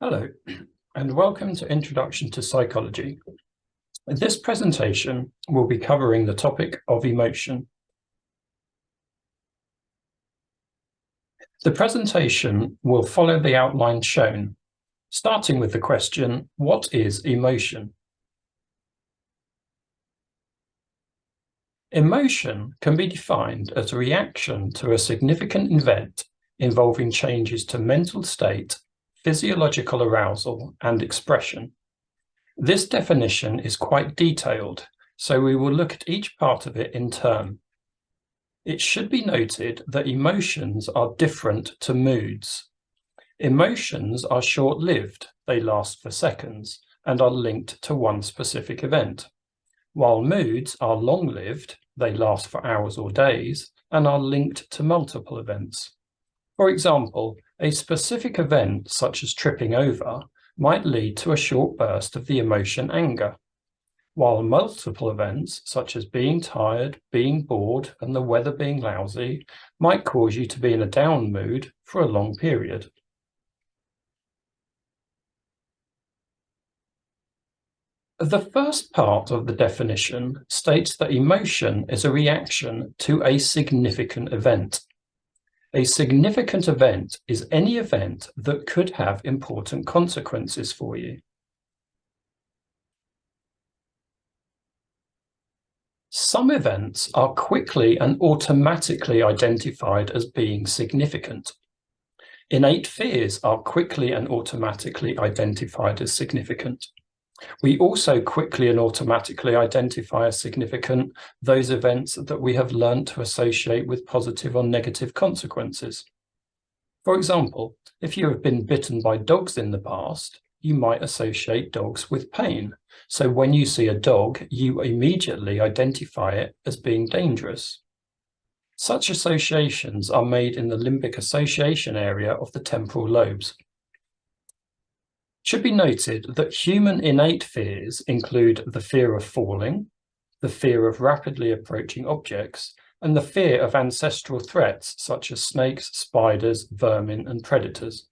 Hello, and welcome to Introduction to Psychology. This presentation will be covering the topic of emotion. The presentation will follow the outline shown, starting with the question, what is emotion? Emotion can be defined as a reaction to a significant event involving changes to mental state, physiological arousal, and expression. This definition is quite detailed, so we will look at each part of it in turn. It should be noted that emotions are different to moods. Emotions are short-lived, they last for seconds, and are linked to one specific event, while moods are long-lived, they last for hours or days, and are linked to multiple events. For example, a specific event, such as tripping over, might lead to a short burst of the emotion anger, while multiple events, such as being tired, being bored, and the weather being lousy, might cause you to be in a down mood for a long period. The first part of the definition states that emotion is a reaction to a significant event. A significant event is any event that could have important consequences for you. Some events are quickly and automatically identified as being significant. Innate fears are quickly and automatically identified as significant. We also quickly and automatically identify as significant those events that we have learned to associate with positive or negative consequences. For example, if you have been bitten by dogs in the past, you might associate dogs with pain. So when you see a dog, you immediately identify it as being dangerous. Such associations are made in the limbic association area of the temporal lobes. It should be noted that human innate fears include the fear of falling, the fear of rapidly approaching objects, and the fear of ancestral threats such as snakes, spiders, vermin, and predators.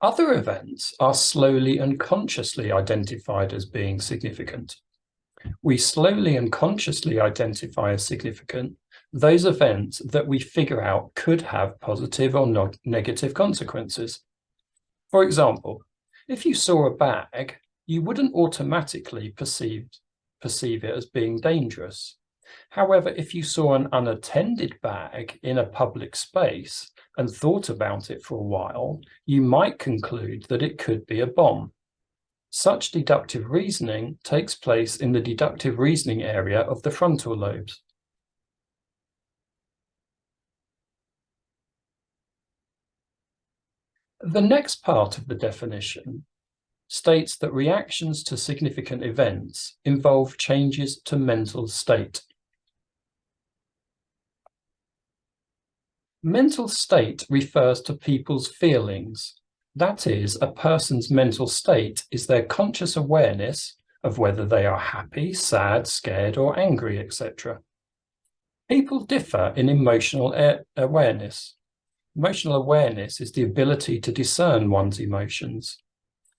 Other events are slowly and consciously identified as being significant. We slowly and consciously identify as significant those events that we figure out could have positive or negative consequences. For example, if you saw a bag, you wouldn't automatically perceive it as being dangerous. However, if you saw an unattended bag in a public space and thought about it for a while, you might conclude that it could be a bomb. Such deductive reasoning takes place in the deductive reasoning area of the frontal lobes. The next part of the definition states that reactions to significant events involve changes to mental state. Mental state refers to people's feelings. That is, a person's mental state is their conscious awareness of whether they are happy, sad, scared, or angry, etc. People differ in emotional awareness. Emotional awareness is the ability to discern one's emotions.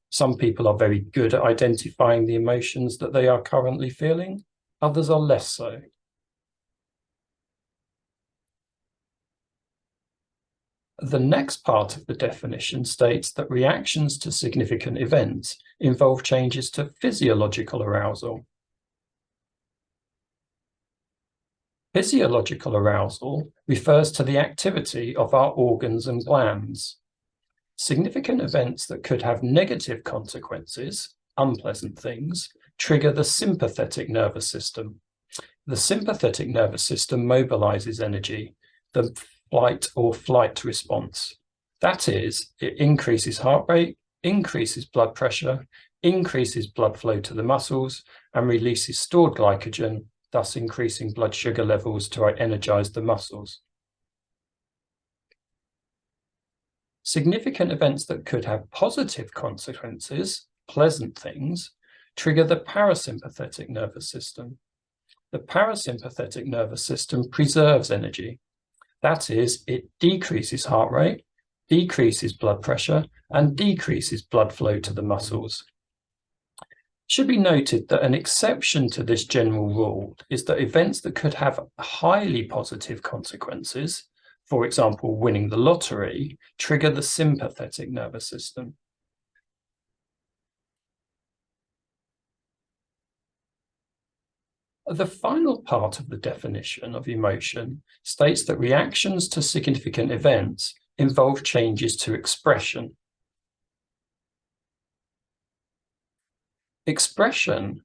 Some people are very good at identifying the emotions that they are currently feeling, others are less so. The next part of the definition states that reactions to significant events involve changes to physiological arousal. Physiological arousal refers to the activity of our organs and glands. Significant events that could have negative consequences, unpleasant things, trigger the sympathetic nervous system. The sympathetic nervous system mobilizes energy, the fight or flight response. That is, it increases heart rate, increases blood pressure, increases blood flow to the muscles, and releases stored glycogen, thus increasing blood sugar levels to energize the muscles. Significant events that could have positive consequences, pleasant things, trigger the parasympathetic nervous system. The parasympathetic nervous system preserves energy. That is, it decreases heart rate, decreases blood pressure, and decreases blood flow to the muscles. It should be noted that an exception to this general rule is that events that could have highly positive consequences, for example, winning the lottery, trigger the sympathetic nervous system. The final part of the definition of emotion states that reactions to significant events involve changes to expression. Expression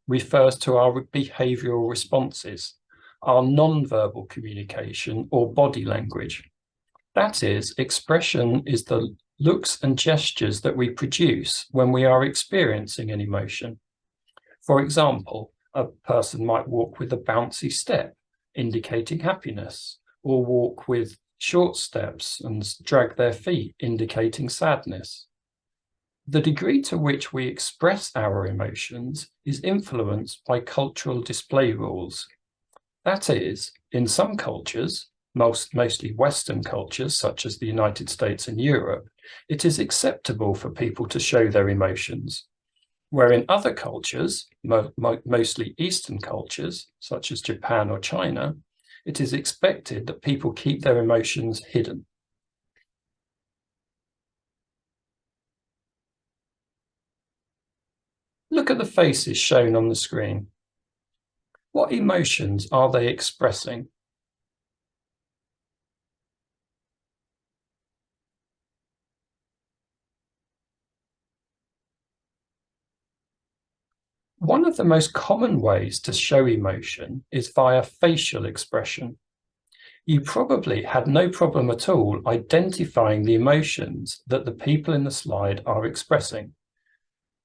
refers to our behavioral responses, our non-verbal communication or body language. That is, expression is the looks and gestures that we produce when we are experiencing an emotion. For example, a person might walk with a bouncy step, indicating happiness, or walk with short steps and drag their feet, indicating sadness. The degree to which we express our emotions is influenced by cultural display rules. That is, in some cultures, mostly Western cultures, such as the United States and Europe, it is acceptable for people to show their emotions, where in other cultures, mostly Eastern cultures, such as Japan or China, it is expected that people keep their emotions hidden. Look at the faces shown on the screen. What emotions are they expressing? One of the most common ways to show emotion is via facial expression. You probably had no problem at all identifying the emotions that the people in the slide are expressing.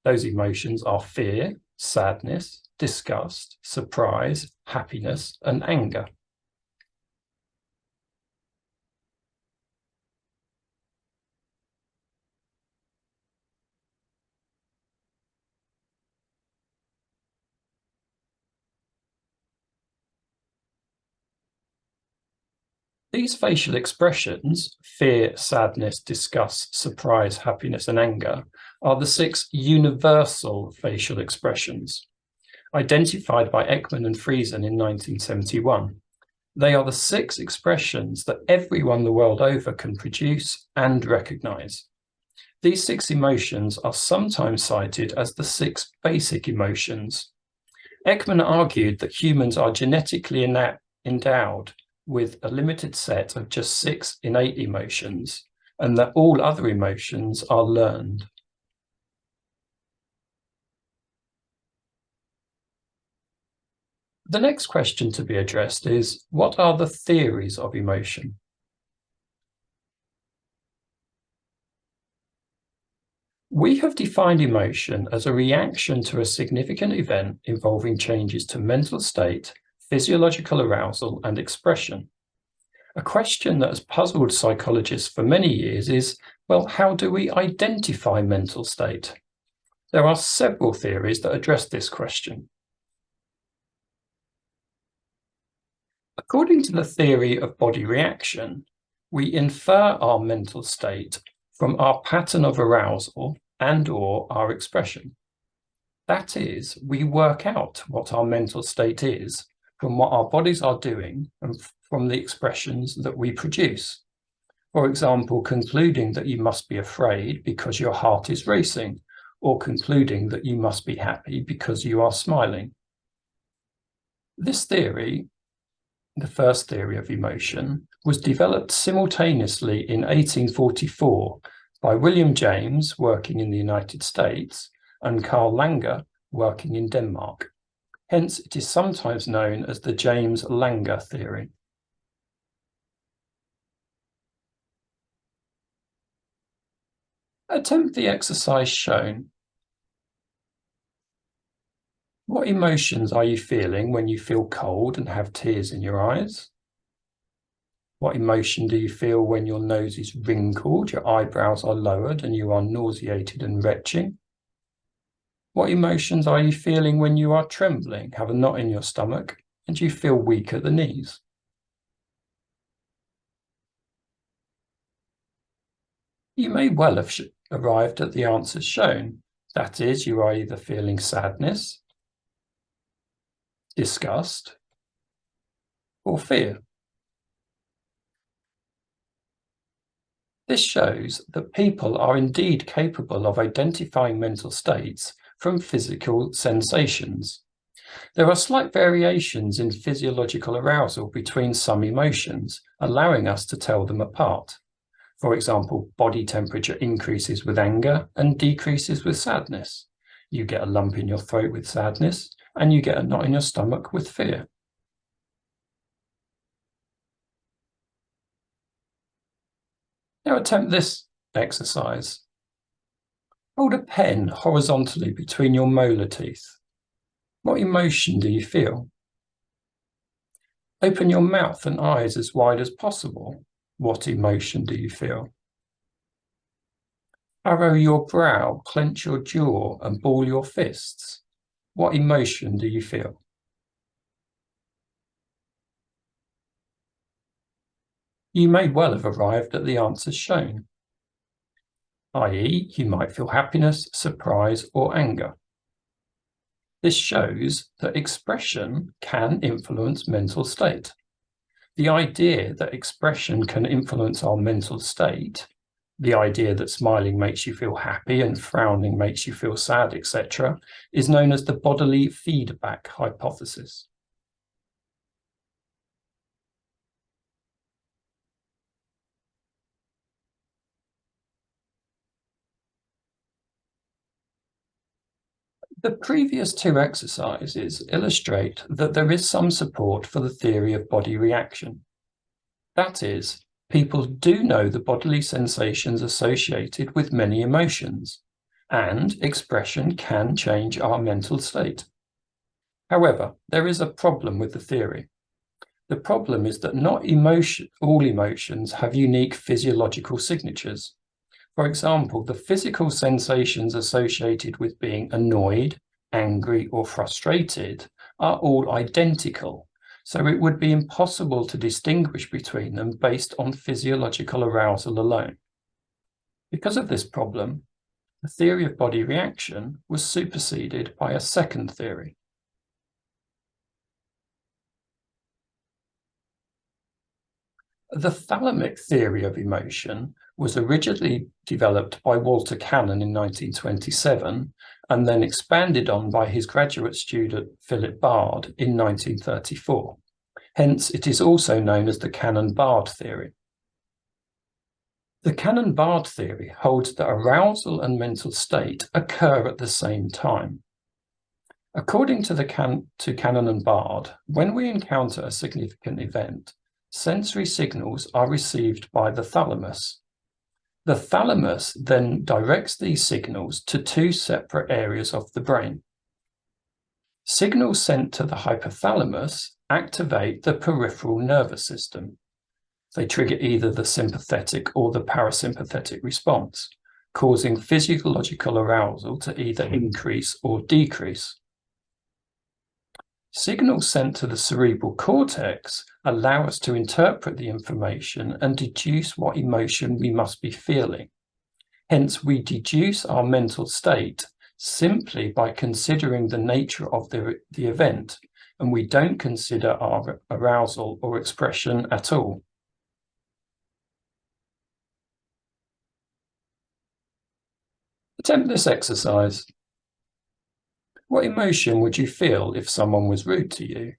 Those emotions are fear, sadness, disgust, surprise, happiness, and anger. These facial expressions, fear, sadness, disgust, surprise, happiness, and anger, are the 6 universal facial expressions, identified by Ekman and Friesen in 1971. They are the 6 expressions that everyone the world over can produce and recognize. These 6 emotions are sometimes cited as the 6 basic emotions. Ekman argued that humans are genetically endowed with a limited set of just 6 innate emotions, and that all other emotions are learned. The next question to be addressed is, what are the theories of emotion? We have defined emotion as a reaction to a significant event involving changes to mental state, physiological arousal, and expression. A question that has puzzled psychologists for many years is, well, how do we identify mental state? There are several theories that address this question. According to the theory of body reaction, we infer our mental state from our pattern of arousal and/or our expression. That is, we work out what our mental state is from what our bodies are doing and from the expressions that we produce. For example, concluding that you must be afraid because your heart is racing, or concluding that you must be happy because you are smiling. This theory, the first theory of emotion, was developed simultaneously in 1844 by William James, working in the United States, and Carl Lange, working in Denmark. Hence, it is sometimes known as the James-Lange theory. Attempt the exercise shown. What emotions are you feeling when you feel cold and have tears in your eyes? What emotion do you feel when your nose is wrinkled, your eyebrows are lowered, and you are nauseated and retching? What emotions are you feeling when you are trembling, have a knot in your stomach, and you feel weak at the knees? You may well have arrived at the answers shown. That is, you are either feeling sadness, disgust, or fear. This shows that people are indeed capable of identifying mental states from physical sensations. There are slight variations in physiological arousal between some emotions, allowing us to tell them apart. For example, body temperature increases with anger and decreases with sadness. You get a lump in your throat with sadness, and you get a knot in your stomach with fear. Now attempt this exercise. Hold a pen horizontally between your molar teeth. What emotion do you feel? Open your mouth and eyes as wide as possible. What emotion do you feel? Furrow your brow, clench your jaw, and ball your fists. What emotion do you feel? You may well have arrived at the answers shown, i.e., you might feel happiness, surprise, or anger. This shows that expression can influence mental state. The idea that expression can influence our mental state, the idea that smiling makes you feel happy and frowning makes you feel sad, etc., is known as the bodily feedback hypothesis. The previous two exercises illustrate that there is some support for the theory of body reaction. That is, people do know the bodily sensations associated with many emotions, and expression can change our mental state. However, there is a problem with the theory. The problem is that not all emotions have unique physiological signatures. For example, the physical sensations associated with being annoyed, angry, or frustrated are all identical, so it would be impossible to distinguish between them based on physiological arousal alone. Because of this problem, the theory of body reaction was superseded by a second theory. The thalamic theory of emotion was originally developed by Walter Cannon in 1927 and then expanded on by his graduate student Philip Bard in 1934. Hence, it is also known as the Cannon-Bard theory. The Cannon-Bard theory holds that arousal and mental state occur at the same time. According to Cannon and Bard, when we encounter a significant event, sensory signals are received by the thalamus. The thalamus then directs these signals to two separate areas of the brain. Signals sent to the hypothalamus activate the peripheral nervous system. They trigger either the sympathetic or the parasympathetic response, causing physiological arousal to either increase or decrease. Signals sent to the cerebral cortex allow us to interpret the information and deduce what emotion we must be feeling. Hence, we deduce our mental state simply by considering the nature of the event, and we don't consider our arousal or expression at all. Attempt this exercise. What emotion would you feel if someone was rude to you?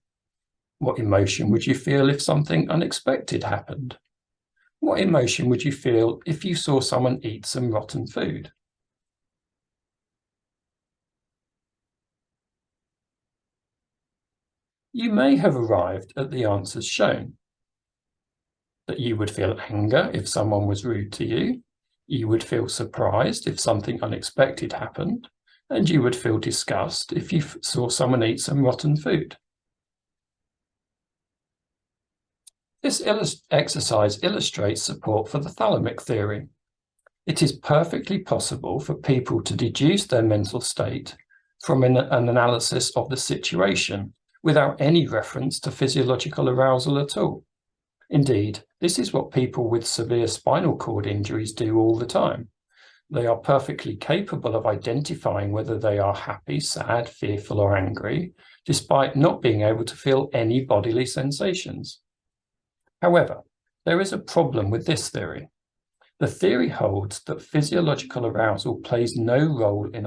What emotion would you feel if something unexpected happened? What emotion would you feel if you saw someone eat some rotten food? You may have arrived at the answers shown. That you would feel anger if someone was rude to you, you would feel surprised if something unexpected happened, and you would feel disgust if you saw someone eat some rotten food. This exercise illustrates support for the thalamic theory. It is perfectly possible for people to deduce their mental state from an analysis of the situation without any reference to physiological arousal at all. Indeed, This is what people with severe spinal cord injuries do all the time. They are perfectly capable of identifying whether they are happy, sad, fearful, or angry, despite not being able to feel any bodily sensations. However, there is a problem with this theory. The theory holds that physiological arousal plays no role in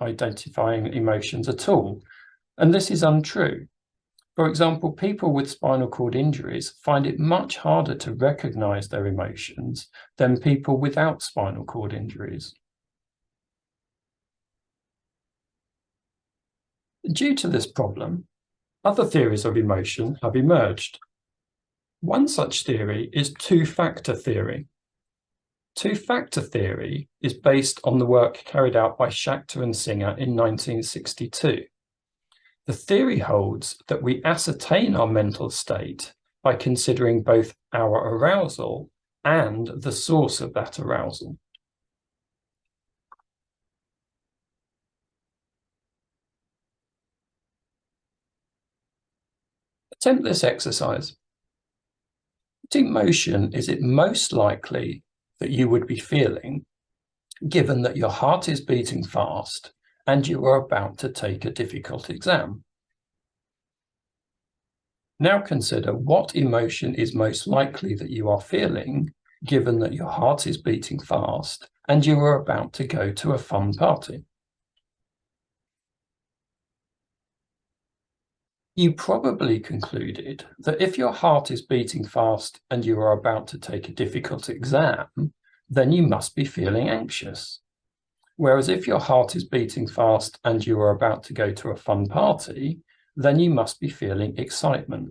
identifying emotions at all, and this is untrue. For example, people with spinal cord injuries find it much harder to recognize their emotions than people without spinal cord injuries. Due to this problem, other theories of emotion have emerged. One such theory is two-factor theory. Two-factor theory is based on the work carried out by Schachter and Singer in 1962. The theory holds that we ascertain our mental state by considering both our arousal and the source of that arousal. Attempt this exercise. What emotion is it most likely that you would be feeling, given that your heart is beating fast and you are about to take a difficult exam? Now consider what emotion is most likely that you are feeling, given that your heart is beating fast and you are about to go to a fun party. You probably concluded that if your heart is beating fast and you are about to take a difficult exam, then you must be feeling anxious. Whereas if your heart is beating fast and you are about to go to a fun party, then you must be feeling excitement.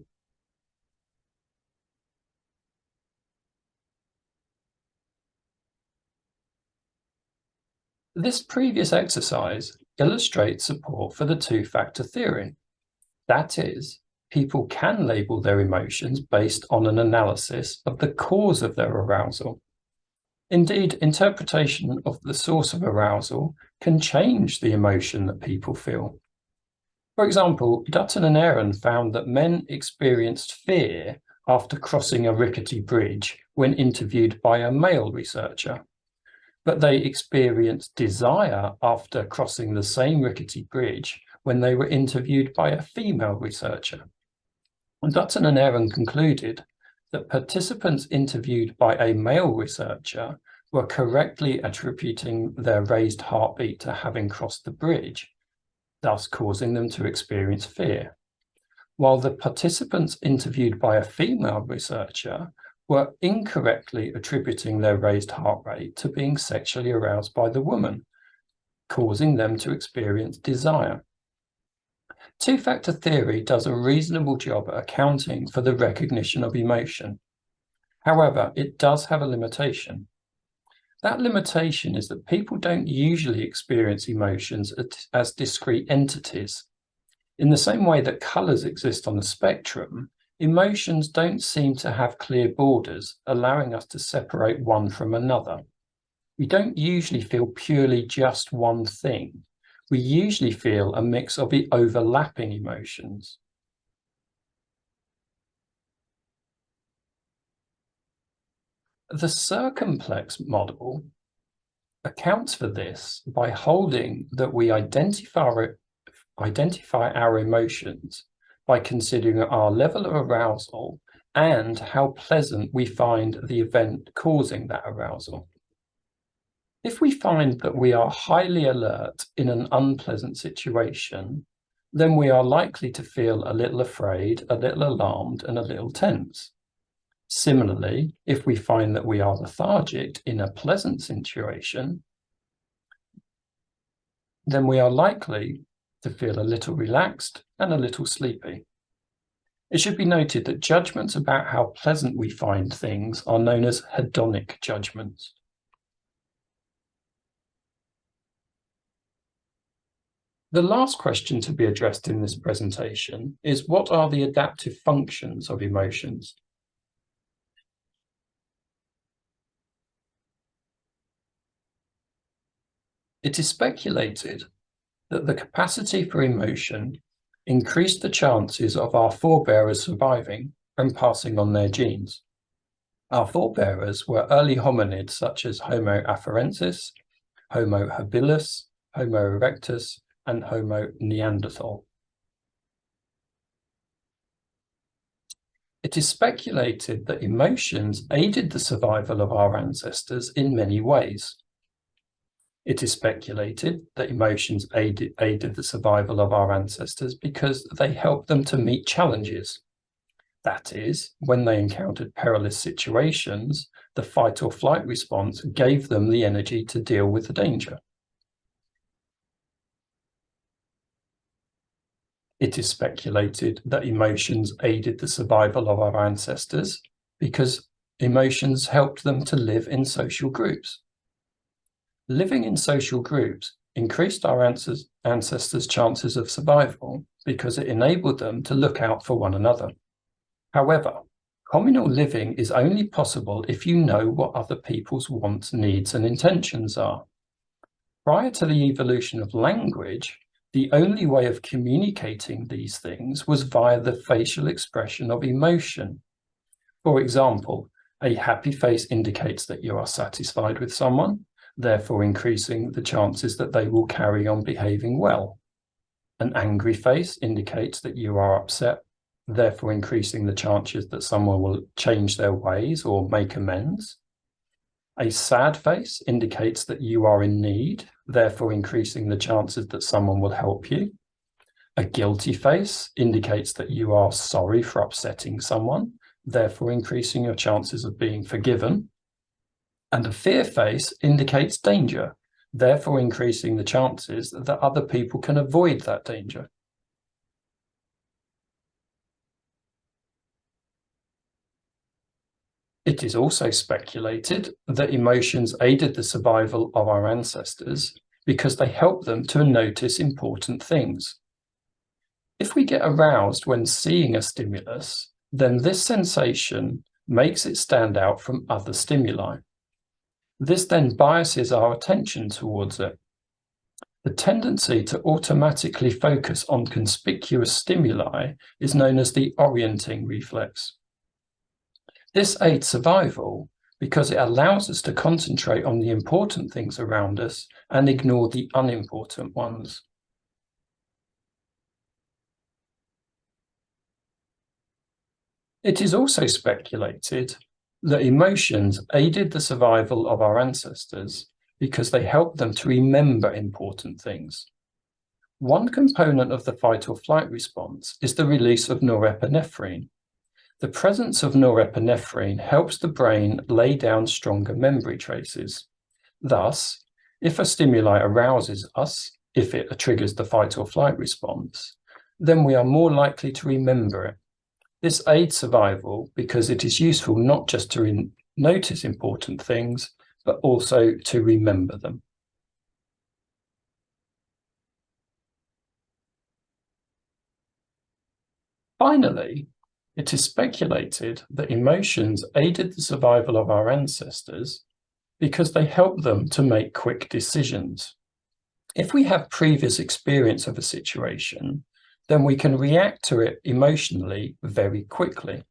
This previous exercise illustrates support for the two-factor theory. That is, people can label their emotions based on an analysis of the cause of their arousal. Indeed, interpretation of the source of arousal can change the emotion that people feel. For example, Dutton and Aaron found that men experienced fear after crossing a rickety bridge when interviewed by a male researcher, but they experienced desire after crossing the same rickety bridge when they were interviewed by a female researcher. And Dutton and Aaron concluded that participants interviewed by a male researcher were correctly attributing their raised heartbeat to having crossed the bridge, thus causing them to experience fear, while the participants interviewed by a female researcher were incorrectly attributing their raised heart rate to being sexually aroused by the woman, causing them to experience desire. Two-factor theory does a reasonable job at accounting for the recognition of emotion. However, it does have a limitation. That limitation is that people don't usually experience emotions as discrete entities. In the same way that colours exist on a spectrum, emotions don't seem to have clear borders, allowing us to separate one from another. We don't usually feel purely just one thing. We usually feel a mix of overlapping emotions. The circumplex model accounts for this by holding that we identify our emotions by considering our level of arousal and how pleasant we find the event causing that arousal. If we find that we are highly alert in an unpleasant situation, then we are likely to feel a little afraid, a little alarmed, and a little tense. Similarly, if we find that we are lethargic in a pleasant situation, then we are likely to feel a little relaxed and a little sleepy. It should be noted that judgments about how pleasant we find things are known as hedonic judgments. The last question to be addressed in this presentation is, what are the adaptive functions of emotions? It is speculated that the capacity for emotion increased the chances of our forebearers surviving and passing on their genes. Our forebearers were early hominids such as Homo afarensis, Homo habilis, Homo erectus, and Homo neanderthal. It is speculated that emotions aided the survival of our ancestors in many ways. It is speculated that emotions aided the survival of our ancestors because they helped them to meet challenges. That is, when they encountered perilous situations, the fight or flight response gave them the energy to deal with the danger. It is speculated that emotions aided the survival of our ancestors because emotions helped them to live in social groups. Living in social groups increased our ancestors' chances of survival because it enabled them to look out for one another. However, communal living is only possible if you know what other people's wants, needs, and intentions are. Prior to the evolution of language, the only way of communicating these things was via the facial expression of emotion. For example, a happy face indicates that you are satisfied with someone, therefore increasing the chances that they will carry on behaving well. An angry face indicates that you are upset, therefore increasing the chances that someone will change their ways or make amends. A sad face indicates that you are in need, therefore increasing the chances that someone will help you. A guilty face indicates that you are sorry for upsetting someone, therefore increasing your chances of being forgiven. And a fear face indicates danger, therefore increasing the chances that other people can avoid that danger. It is also speculated that emotions aided the survival of our ancestors because they helped them to notice important things. If we get aroused when seeing a stimulus, then this sensation makes it stand out from other stimuli. This then biases our attention towards it. The tendency to automatically focus on conspicuous stimuli is known as the orienting reflex. This aids survival because it allows us to concentrate on the important things around us and ignore the unimportant ones. It is also speculated that emotions aided the survival of our ancestors because they helped them to remember important things. One component of the fight or flight response is the release of norepinephrine. The presence of norepinephrine helps the brain lay down stronger memory traces. Thus, if a stimuli arouses us, if it triggers the fight or flight response, then we are more likely to remember it. This aids survival because it is useful not just to notice important things, but also to remember them. Finally, it is speculated that emotions aided the survival of our ancestors because they helped them to make quick decisions. If we have previous experience of a situation, then we can react to it emotionally very quickly.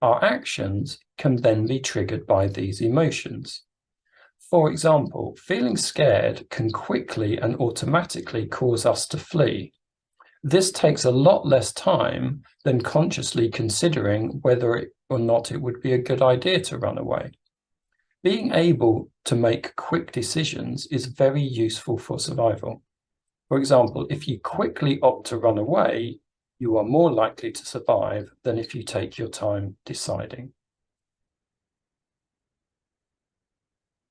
Our actions can then be triggered by these emotions. For example, feeling scared can quickly and automatically cause us to flee. This takes a lot less time than consciously considering whether or not it would be a good idea to run away. Being able to make quick decisions is very useful for survival. For example, if you quickly opt to run away, you are more likely to survive than if you take your time deciding.